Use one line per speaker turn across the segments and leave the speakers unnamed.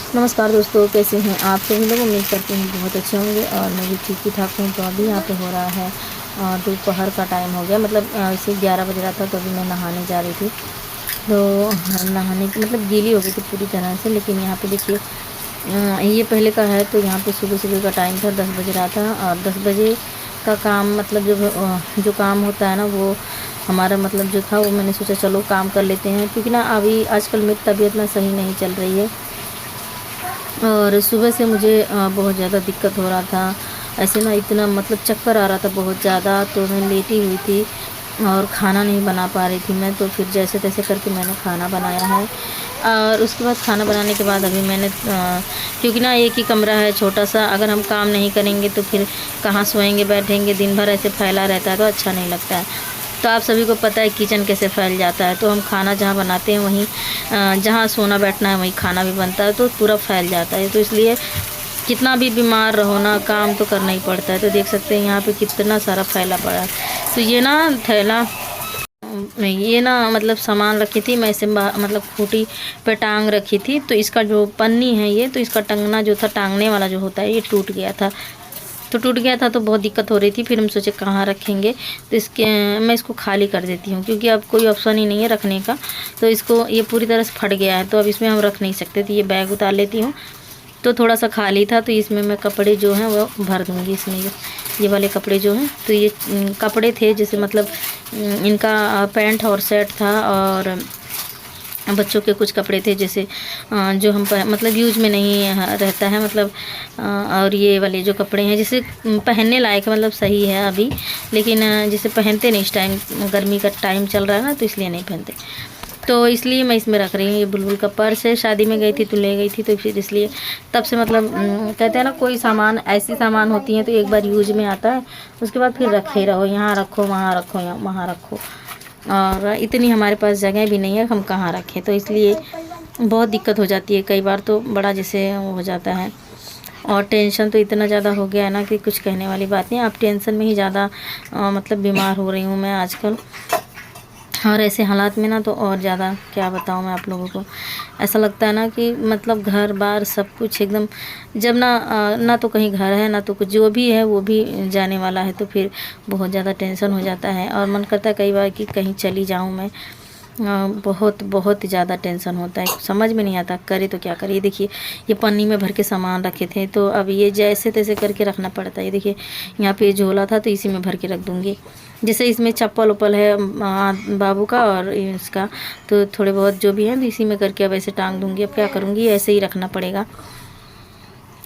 नमस्कार दोस्तों, कैसे हैं आप सभी लोग। उम्मीद करते हैं बहुत अच्छे होंगे और मैं भी ठीक ही ठाक हूँ। तो अभी यहाँ पे हो रहा है दोपहर का टाइम हो गया, मतलब इसे 11 बज रहा था। तो अभी मैं नहाने जा रही थी। तो नहाने की मतलब गीली हो गई थी पूरी तरह से। लेकिन यहाँ पे देखिए ये पहले का है। तो यहाँ पे सुबह सुबह का टाइम था, 10 बज रहा था। और 10 बजे का काम मतलब जो काम होता है ना, वो हमारा मतलब जो था वो मैंने सोचा चलो काम कर लेते हैं। क्योंकि ना अभी आजकल मेरी तबीयत ना सही नहीं चल रही है और सुबह से मुझे बहुत ज़्यादा दिक्कत हो रहा था। ऐसे ना इतना मतलब चक्कर आ रहा था बहुत ज़्यादा। तो मैं लेटी हुई थी और खाना नहीं बना पा रही थी मैं। तो फिर जैसे तैसे करके मैंने खाना बनाया है। और उसके बाद खाना बनाने के बाद अभी मैंने क्योंकि ना एक ही कमरा है छोटा सा, अगर हम काम नहीं करेंगे तो फिर कहाँ सोएंगे बैठेंगे। दिन भर ऐसे फैला रहता है तो अच्छा नहीं लगता है। तो आप सभी को पता है किचन कैसे फैल जाता है। तो हम खाना जहाँ बनाते हैं वहीं जहाँ सोना बैठना है वहीं खाना भी बनता है, तो पूरा फैल जाता है। तो इसलिए कितना भी बीमार रहो ना, काम तो करना ही पड़ता है। तो देख सकते हैं यहाँ पे कितना सारा फैला पड़ा है। तो ये ना थैला ये ना मतलब सामान रखी थी मैं इसे मतलब खूंटी पे टांग रखी थी। तो इसका जो पन्नी है ये, तो इसका टंगना जो था, टांगने वाला जो होता है, ये टूट गया था। तो टूट गया था तो बहुत दिक्कत हो रही थी। फिर हम सोचे कहाँ रखेंगे। तो इसके मैं इसको खाली कर देती हूँ क्योंकि अब कोई ऑप्शन ही नहीं है रखने का। तो इसको ये पूरी तरह से फट गया है तो अब इसमें हम रख नहीं सकते। तो ये बैग उतार लेती हूँ। तो थोड़ा सा खाली था तो इसमें मैं कपड़े जो हैं वो भर दूँगी इसमें। ये वाले कपड़े जो हैं, तो ये कपड़े थे जैसे मतलब इनका पैंट और शर्ट था और बच्चों के कुछ कपड़े थे जैसे जो हम मतलब यूज में नहीं रहता है मतलब और ये वाले जो कपड़े हैं जैसे पहनने लायक मतलब सही है अभी, लेकिन जैसे पहनते नहीं। इस टाइम गर्मी का टाइम चल रहा है ना, तो इसलिए नहीं पहनते। तो इसलिए मैं इसमें रख रही हूँ। ये बुलबुल का पर्स है, शादी में गई थी तो ले गई थी। तो फिर इसलिए तब से मतलब कहते हैं ना, कोई सामान ऐसी सामान होती है तो एक बार यूज में आता है उसके बाद फिर रखे रहो, यहाँ रखो वहाँ रखो या वहाँ रखो। और इतनी हमारे पास जगह भी नहीं है, हम कहाँ रखें। तो इसलिए बहुत दिक्कत हो जाती है कई बार। तो बड़ा जैसे वो हो जाता है। और टेंशन तो इतना ज़्यादा हो गया है ना कि कुछ कहने वाली बात नहीं। अब टेंशन में ही ज़्यादा मतलब बीमार हो रही हूँ मैं आजकल। और ऐसे हालात में ना तो और ज़्यादा क्या बताऊँ मैं आप लोगों को। ऐसा लगता है ना कि मतलब घर बार सब कुछ एकदम, जब ना तो कहीं घर है ना तो कुछ, जो भी है वो भी जाने वाला है। तो फिर बहुत ज़्यादा टेंशन हो जाता है और मन करता है कई बार कि कहीं चली जाऊँ मैं। बहुत बहुत ज़्यादा टेंशन होता है, समझ में नहीं आता करे तो क्या करे। ये देखिए ये पन्नी में भर के सामान रखे थे तो अब ये जैसे तैसे करके रखना पड़ता है। ये देखिए यहाँ पे झोला था तो इसी में भर के रख दूँगी। जैसे इसमें चप्पल उप्पल है बाबू का और इसका, तो थोड़े बहुत जो भी हैं तो इसी में करके अब ऐसे टांग दूँगी। अब क्या करूँगी, ऐसे ही रखना पड़ेगा।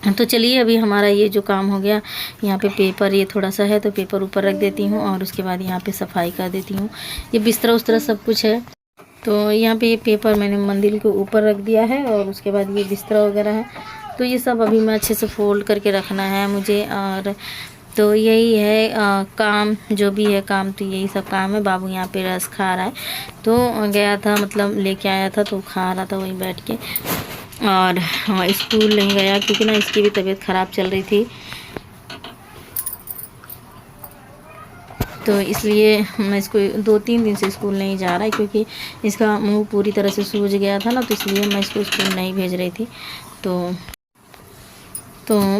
तो चलिए अभी हमारा ये जो काम हो गया, यहाँ पे पेपर ये थोड़ा सा है तो पेपर ऊपर रख देती हूँ और उसके बाद यहाँ पे सफाई कर देती हूँ। ये बिस्तरा उस्तरा सब कुछ है। तो यहाँ पे ये पेपर मैंने मंदिर के ऊपर रख दिया है और उसके बाद ये बिस्तरा वगैरह है। तो ये सब अभी मैं अच्छे से फोल्ड करके रखना है मुझे। और तो यही है काम, जो भी है काम, तो यही सब काम है। बाबू यहाँ पे रस खा रहा है। तो गया था मतलब लेके आया था तो खा रहा था वहीं बैठ के। और स्कूल नहीं गया क्योंकि ना इसकी भी तबीयत ख़राब चल रही थी। तो इसलिए मैं इसको 2-3 दिन से स्कूल नहीं जा रहा है क्योंकि इसका मुंह पूरी तरह से सूज गया था ना। तो इसलिए मैं इसको स्कूल नहीं भेज रही थी। तो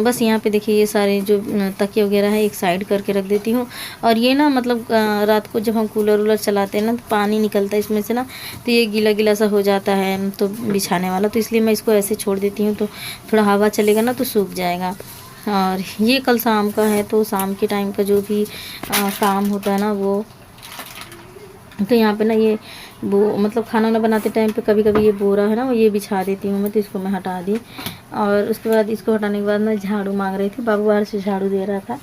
बस यहाँ पे देखिए ये सारे जो तकिए वगैरह है एक साइड करके रख देती हूँ। और ये ना मतलब रात को जब हम कूलर वूलर चलाते हैं ना तो पानी निकलता है इसमें से ना, तो ये गीला गीला सा हो जाता है तो बिछाने वाला। तो इसलिए मैं इसको ऐसे छोड़ देती हूँ, तो थोड़ा हवा चलेगा ना तो सूख जाएगा। और ये कल शाम का है तो शाम के टाइम का जो भी काम होता है ना वो, तो यहाँ पे ना ये वो मतलब खाना वाना बनाते टाइम पे कभी कभी ये बोरा है ना वो ये बिछा देती हूँ मैं। तो इसको मैं हटा दी और उसके बाद इसको हटाने के बाद मैं झाड़ू मांग रही थी। बाबू बाहर से झाड़ू दे रहा था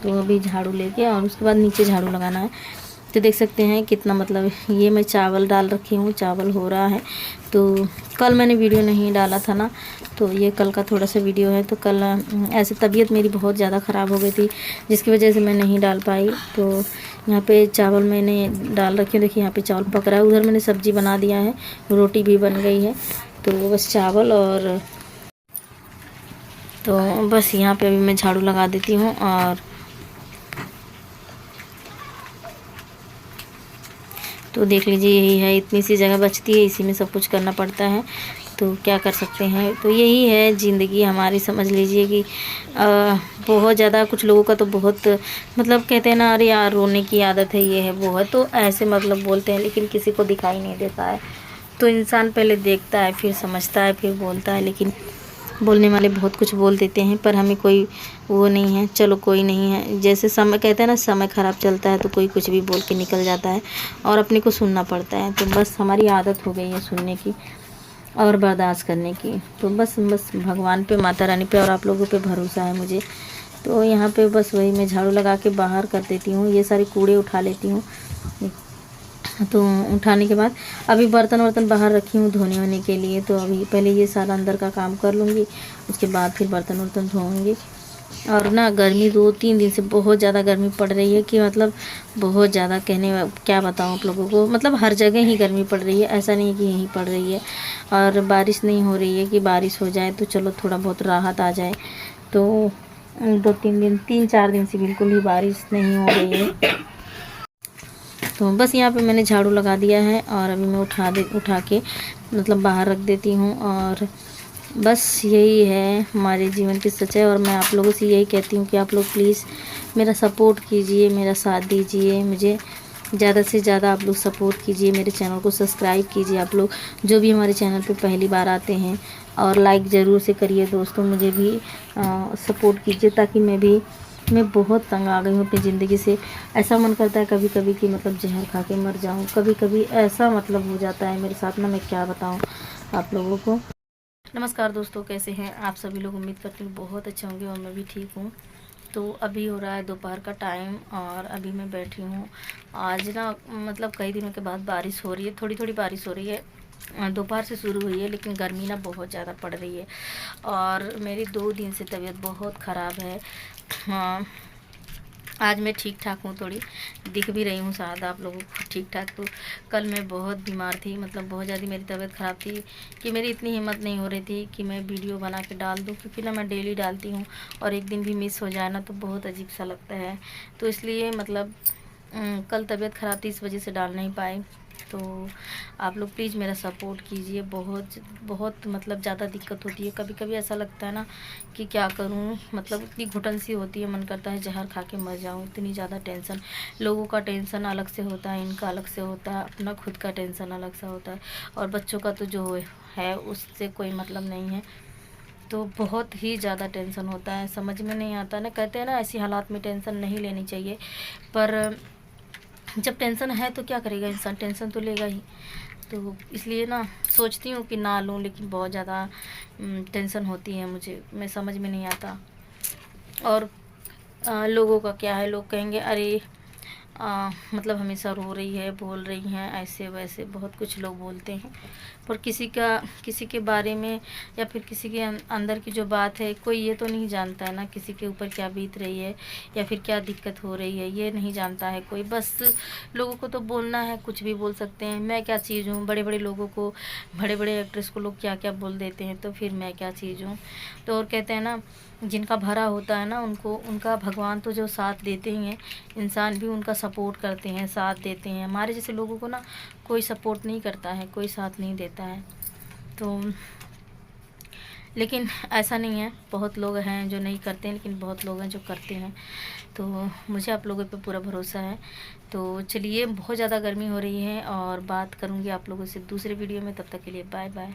तो अभी झाड़ू लेके और उसके बाद नीचे झाड़ू लगाना है। तो देख सकते हैं कितना मतलब ये मैं चावल डाल रखी हूँ, चावल हो रहा है। तो कल मैंने वीडियो नहीं डाला था ना, तो ये कल का थोड़ा सा वीडियो है। तो कल ऐसे तबीयत मेरी बहुत ज़्यादा ख़राब हो गई थी जिसकी वजह से मैं नहीं डाल पाई। तो यहाँ पे चावल मैंने डाल रखे, देखिए यहाँ पे चावल पक रहा है। उधर मैंने सब्ज़ी बना दिया है, रोटी भी बन गई है। तो बस चावल और तो बस यहाँ पे अभी मैं झाड़ू लगा देती हूँ। और तो देख लीजिए यही है, इतनी सी जगह बचती है, इसी में सब कुछ करना पड़ता है। तो क्या कर सकते हैं। तो यही है ज़िंदगी हमारी, समझ लीजिए कि बहुत ज़्यादा कुछ लोगों का तो बहुत मतलब कहते हैं ना, अरे यार रोने की आदत है, ये है वो है, तो ऐसे मतलब बोलते हैं, लेकिन किसी को दिखाई नहीं देता है। तो इंसान पहले देखता है, फिर समझता है, फिर बोलता है। लेकिन बोलने वाले बहुत कुछ बोल देते हैं, पर हमें कोई वो नहीं है। चलो कोई नहीं है, जैसे समय कहते हैं ना, समय ख़राब चलता है तो कोई कुछ भी बोल के निकल जाता है और अपने को सुनना पड़ता है। तो बस हमारी आदत हो गई है सुनने की और बर्दाश्त करने की। तो बस भगवान पे, माता रानी पे और आप लोगों पे भरोसा है मुझे। तो यहाँ पे बस वही मैं झाड़ू लगा के बाहर कर देती हूँ, ये सारे कूड़े उठा लेती हूँ। तो उठाने के बाद अभी बर्तन वर्तन बाहर रखी हूँ धोने होने के लिए। तो अभी पहले ये सारा अंदर का काम कर लूँगी, उसके बाद फिर बर्तन वर्तन धोऊँगी। और ना गर्मी 2-3 दिन से बहुत ज़्यादा गर्मी पड़ रही है कि मतलब बहुत ज़्यादा, क्या बताऊँ आप लोगों को, मतलब हर जगह ही गर्मी पड़ रही है, ऐसा नहीं है कि यहीं पड़ रही है। और बारिश नहीं हो रही है कि बारिश हो जाए तो चलो थोड़ा बहुत राहत आ जाए। तो 2-3 दिन, 3-4 दिन से बिल्कुल ही बारिश नहीं हो रही है। तो बस यहाँ पे मैंने झाड़ू लगा दिया है और अभी मैं उठा के मतलब बाहर रख देती हूँ। और बस यही है हमारे जीवन की सच्चाई। और मैं आप लोगों से यही कहती हूँ कि आप लोग प्लीज़ मेरा सपोर्ट कीजिए, मेरा साथ दीजिए, मुझे ज़्यादा से ज़्यादा आप लोग सपोर्ट कीजिए, मेरे चैनल को सब्सक्राइब कीजिए। आप लोग जो भी हमारे चैनल पे पहली बार आते हैं, और लाइक ज़रूर से करिए दोस्तों, मुझे भी सपोर्ट कीजिए, ताकि मैं बहुत तंग आ गई हूँ अपनी ज़िंदगी से। ऐसा मन करता है कभी कभी कि मतलब जहर खा के मर जाऊँ, कभी कभी ऐसा मतलब हो जाता है मेरे साथ ना, मैं क्या बताऊँ आप लोगों को। नमस्कार दोस्तों, कैसे हैं आप सभी लोग? उम्मीद करती हूँ बहुत अच्छे होंगे और मैं भी ठीक हूँ। तो अभी हो रहा है दोपहर का टाइम और अभी मैं बैठी हूँ। आज ना मतलब कई दिनों के बाद बारिश हो रही है, थोड़ी थोड़ी बारिश हो रही है, दोपहर से शुरू हुई है, लेकिन गर्मी ना बहुत ज़्यादा पड़ रही है। और मेरी 2 दिन से तबीयत बहुत ख़राब है। हाँ, आज मैं ठीक ठाक हूँ, थोड़ी दिख भी रही हूँ शायद आप लोगों को ठीक ठाक। तो कल मैं बहुत बीमार थी, मतलब बहुत ज़्यादा मेरी तबीयत ख़राब थी कि मेरी इतनी हिम्मत नहीं हो रही थी कि मैं वीडियो बना के डाल दूँ, क्योंकि ना मैं डेली डालती हूँ और एक दिन भी मिस हो जाए ना तो बहुत अजीब सा लगता है। तो इसलिए मतलब कल तबीयत ख़राब थी, इस वजह से डाल नहीं पाए। तो आप लोग प्लीज़ मेरा सपोर्ट कीजिए। बहुत बहुत मतलब ज़्यादा दिक्कत होती है, कभी कभी ऐसा लगता है ना कि क्या करूं, मतलब इतनी घुटन सी होती है, मन करता है जहर खा के मर जाऊं, इतनी ज़्यादा टेंशन। लोगों का टेंशन अलग से होता है, इनका अलग से होता है, अपना खुद का टेंशन अलग सा होता है, और बच्चों का तो जो है उससे कोई मतलब नहीं है। तो बहुत ही ज़्यादा टेंशन होता है, समझ में नहीं आता ना, कहते हैं ना ऐसी हालात में टेंशन नहीं लेनी चाहिए, पर जब टेंशन है तो क्या करेगा इंसान, टेंशन तो लेगा ही। तो इसलिए ना सोचती हूँ कि ना लूँ, लेकिन बहुत ज़्यादा टेंशन होती है मुझे, मैं समझ में नहीं आता। और लोगों का क्या है, लोग कहेंगे अरे मतलब हमेशा रो रही है, बोल रही हैं, ऐसे वैसे बहुत कुछ लोग बोलते हैं। पर किसी के बारे में या फिर किसी के अंदर की जो बात है, कोई ये तो नहीं जानता है ना किसी के ऊपर क्या बीत रही है या फिर क्या दिक्कत हो रही है, ये नहीं जानता है कोई। बस लोगों को तो बोलना है, कुछ भी बोल सकते हैं। मैं क्या चीज़ हूँ, बड़े बड़े लोगों को, बड़े बड़े एक्ट्रेस को लोग क्या क्या बोल देते हैं, तो फिर मैं क्या चीज़ हूँ। तो और कहते हैं ना, जिनका भरा होता है ना उनको उनका भगवान तो जो साथ देते ही हैं, इंसान भी उनका सपोर्ट करते हैं, साथ देते हैं। हमारे जैसे लोगों को ना कोई सपोर्ट नहीं करता है, कोई साथ नहीं देता है। तो लेकिन ऐसा नहीं है, बहुत लोग हैं जो नहीं करते हैं, लेकिन बहुत लोग हैं जो करते हैं। तो मुझे आप लोगों पे पूरा भरोसा है। तो चलिए, बहुत ज़्यादा गर्मी हो रही है और बात करूँगी आप लोगों से दूसरे वीडियो में, तब तक के लिए बाय बाय।